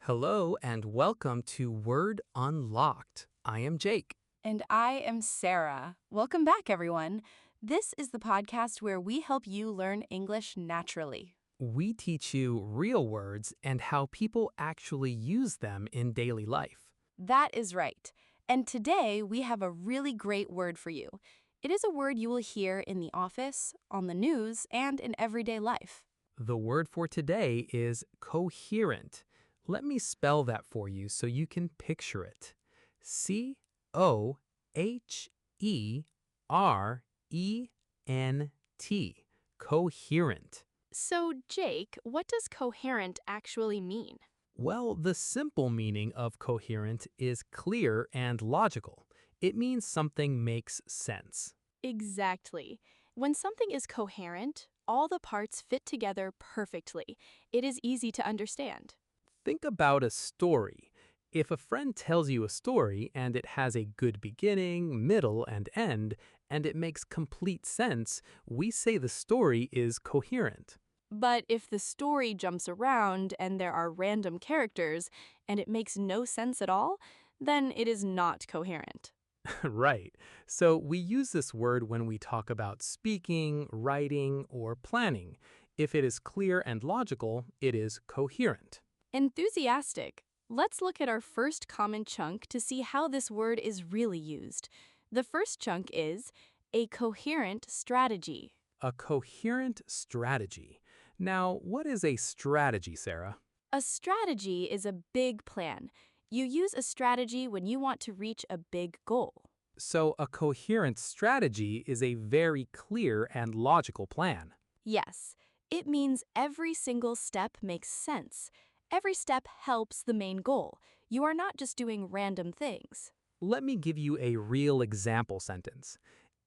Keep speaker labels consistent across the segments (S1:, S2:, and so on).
S1: Hello and welcome to Word Unlocked. I am Jake.
S2: And I am Sarah. Welcome back, everyone. This is the podcast where we help you learn English naturally.
S1: We teach you real words and how people actually use them in daily life.
S2: That is right. And today we have a really great word for you. It is a word you will hear in the office, on the news, and in everyday life.
S1: The word for today is coherent. Let me spell that for you so you can picture it. C-O-H-E-R-E-N-T. Coherent.
S3: So, Jake, what does coherent actually mean?
S1: Well, the simple meaning of coherent is clear and logical. It means something makes sense.
S3: Exactly. When something is coherent, all the parts fit together perfectly. It is easy to understand.
S1: Think about a story. If a friend tells you a story and it has a good beginning, middle, and end, and it makes complete sense, we say the story is coherent.
S3: But if the story jumps around and there are random characters and it makes no sense at all, then it is not coherent.
S1: Right. So we use this word when we talk about speaking, writing, or planning. If it is clear and logical, it is coherent.
S3: Enthusiastic. Let's look at our first common chunk to see how this word is really used. The first chunk is a coherent strategy.
S1: A coherent strategy. Now, what is a strategy, Sarah?
S3: A strategy is a big plan. You use a strategy when you want to reach a big goal.
S1: So, a coherent strategy is a very clear and logical plan.
S3: Yes, it means every single step makes sense. Every step helps the main goal. You are not just doing random things.
S1: Let me give you a real example sentence.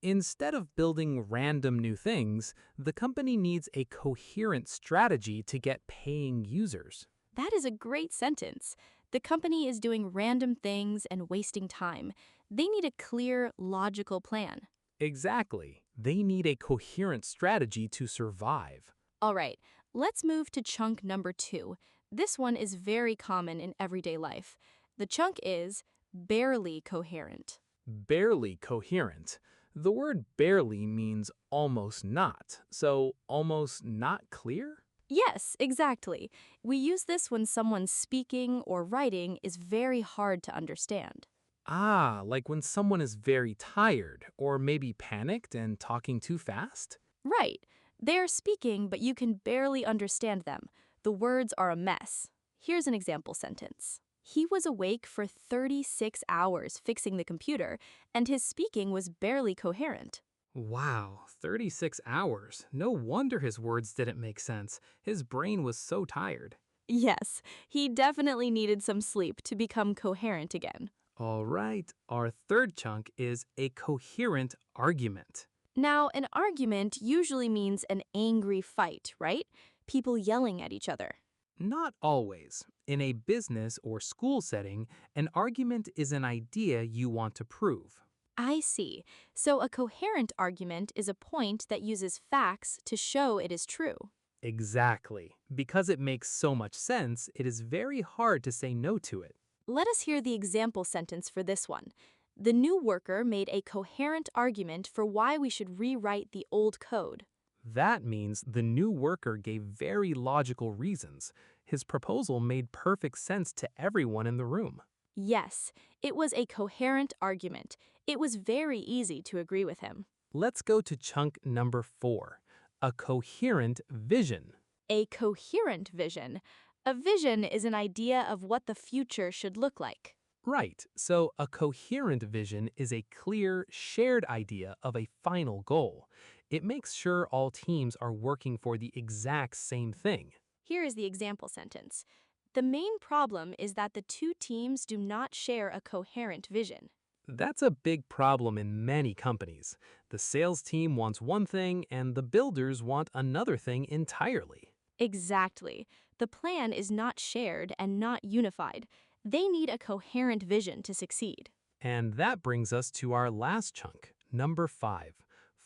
S1: Instead of building random new things, the company needs a coherent strategy to get paying users.
S3: That is a great sentence. The company is doing random things and wasting time. They need a clear, logical plan.
S1: Exactly. They need a coherent strategy to survive.
S3: All right, let's move to chunk number 2. This one is very common in everyday life. The chunk is barely coherent.
S1: Barely coherent. The word barely means almost not. So, almost not clear?
S3: Yes, exactly. We use this when someone speaking or writing is very hard to understand.
S1: Ah, like when someone is very tired or maybe panicked and talking too fast?
S3: Right. They are speaking, but you can barely understand them. The words are a mess. Here's an example sentence. He was awake for 36 hours fixing the computer, and his speaking was barely coherent.
S1: Wow, 36 hours. No wonder his words didn't make sense. His brain was so tired.
S3: Yes, he definitely needed some sleep to become coherent again.
S1: All right, our third chunk is a coherent argument.
S3: Now, an argument usually means an angry fight, right? People yelling at each other.
S1: Not always. In a business or school setting, an argument is an idea you want to prove.
S3: I see. So a coherent argument is a point that uses facts to show it is true.
S1: Exactly. Because it makes so much sense, it is very hard to say no to it.
S3: Let us hear the example sentence for this one. The new worker made a coherent argument for why we should rewrite the old code.
S1: That means the new worker gave very logical reasons. His proposal made perfect sense to everyone in the room.
S3: Yes, it was a coherent argument. It was very easy to agree with him.
S1: Let's go to chunk number 4, a coherent vision.
S3: A coherent vision. A vision is an idea of what the future should look like.
S1: Right, so a coherent vision is a clear, shared idea of a final goal. It makes sure all teams are working for the exact same thing.
S3: Here is the example sentence. The main problem is that the two teams do not share a coherent vision.
S1: That's a big problem in many companies. The sales team wants one thing and the builders want another thing entirely.
S3: Exactly. The plan is not shared and not unified. They need a coherent vision to succeed.
S1: And that brings us to our last chunk, number 5.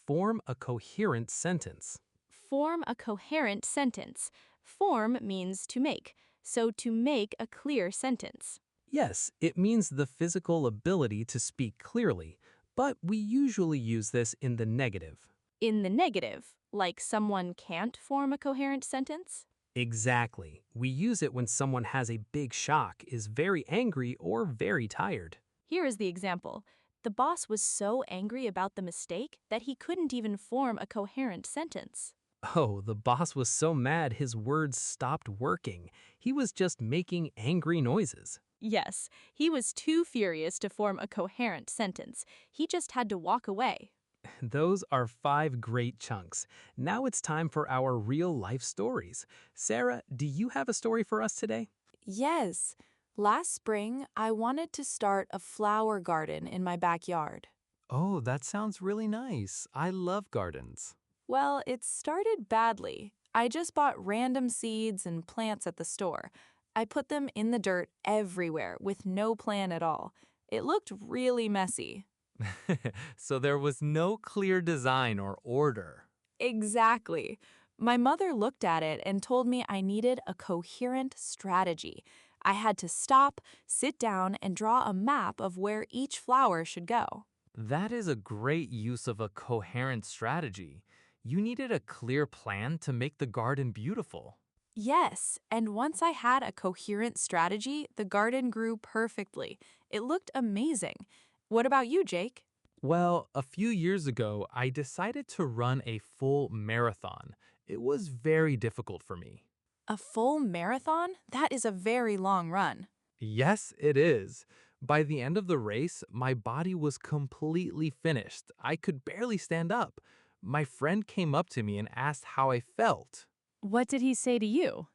S1: Form a coherent sentence.
S3: Form a coherent sentence. Form means to make. so to make a clear sentence.
S1: Yes, it means the physical ability to speak clearly, but we usually use this in the negative.
S3: In the negative, like someone can't form a coherent sentence?
S1: Exactly. We use it when someone has a big shock, is very angry, or very tired.
S3: Here is the example. The boss was so angry about the mistake that he couldn't even form a coherent sentence.
S1: Oh, the boss was so mad his words stopped working. He was just making angry noises.
S3: Yes, he was too furious to form a coherent sentence. He just had to walk away.
S1: Those are 5 great chunks. Now it's time for our real life stories. Sarah, do you have a story for us today?
S2: Yes. Last spring, I wanted to start a flower garden in my backyard.
S4: Oh, that sounds really nice. I love gardens.
S2: Well, it started badly. I just bought random seeds and plants at the store. I put them in the dirt everywhere with no plan at all. It looked really messy.
S4: So there was no clear design or order.
S2: Exactly. My mother looked at it and told me I needed a coherent strategy. I had to stop, sit down, and draw a map of where each flower should go.
S4: That is a great use of a coherent strategy. You needed a clear plan to make the garden beautiful.
S2: Yes, and once I had a coherent strategy, the garden grew perfectly. It looked amazing. What about you, Jake?
S4: Well, a few years ago, I decided to run a full marathon. It was very difficult for me.
S2: A full marathon? That is a very long run.
S4: Yes, it is. By the end of the race, my body was completely finished. I could barely stand up. My friend came up to me and asked how I felt.
S3: What did he say to you?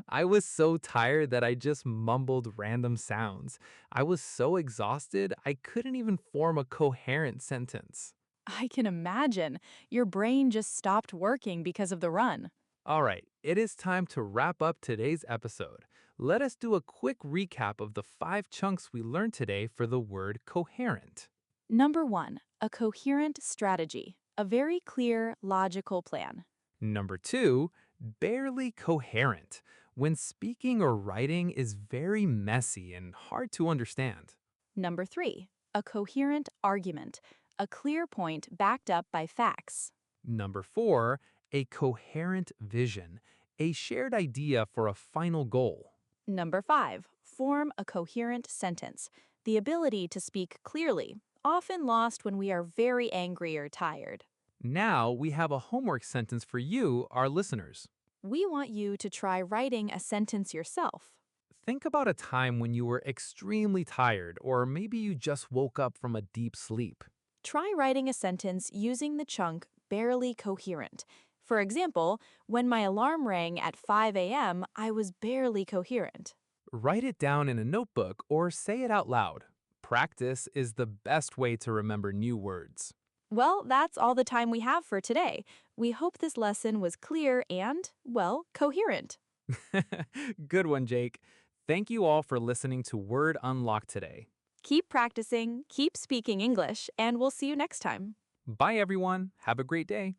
S4: I was so tired that I just mumbled random sounds. I was so exhausted, I couldn't even form a coherent sentence.
S3: I can imagine. Your brain just stopped working because of the run.
S4: All right, it is time to wrap up today's episode. Let us do a quick recap of the 5 chunks we learned today for the word coherent.
S3: Number 1, a coherent strategy, a very clear, logical plan.
S4: Number 2, barely coherent, when speaking or writing is very messy and hard to understand.
S3: Number 3, a coherent argument, a clear point backed up by facts.
S4: Number 4, a coherent vision, a shared idea for a final goal.
S3: Number 5, form a coherent sentence, the ability to speak clearly, often lost when we are very angry or tired.
S4: Now we have a homework sentence for you, our listeners.
S3: We want you to try writing a sentence yourself.
S4: Think about a time when you were extremely tired, or maybe you just woke up from a deep sleep.
S3: Try writing a sentence using the chunk barely coherent. For example, when my alarm rang at 5 a.m., I was barely coherent.
S4: Write it down in a notebook or say it out loud. Practice is the best way to remember new words.
S3: Well, that's all the time we have for today. We hope this lesson was clear and, well, coherent.
S4: Good one, Jake. Thank you all for listening to Word Unlocked today.
S3: Keep practicing, keep speaking English, and we'll see you next time.
S4: Bye, everyone. Have a great day.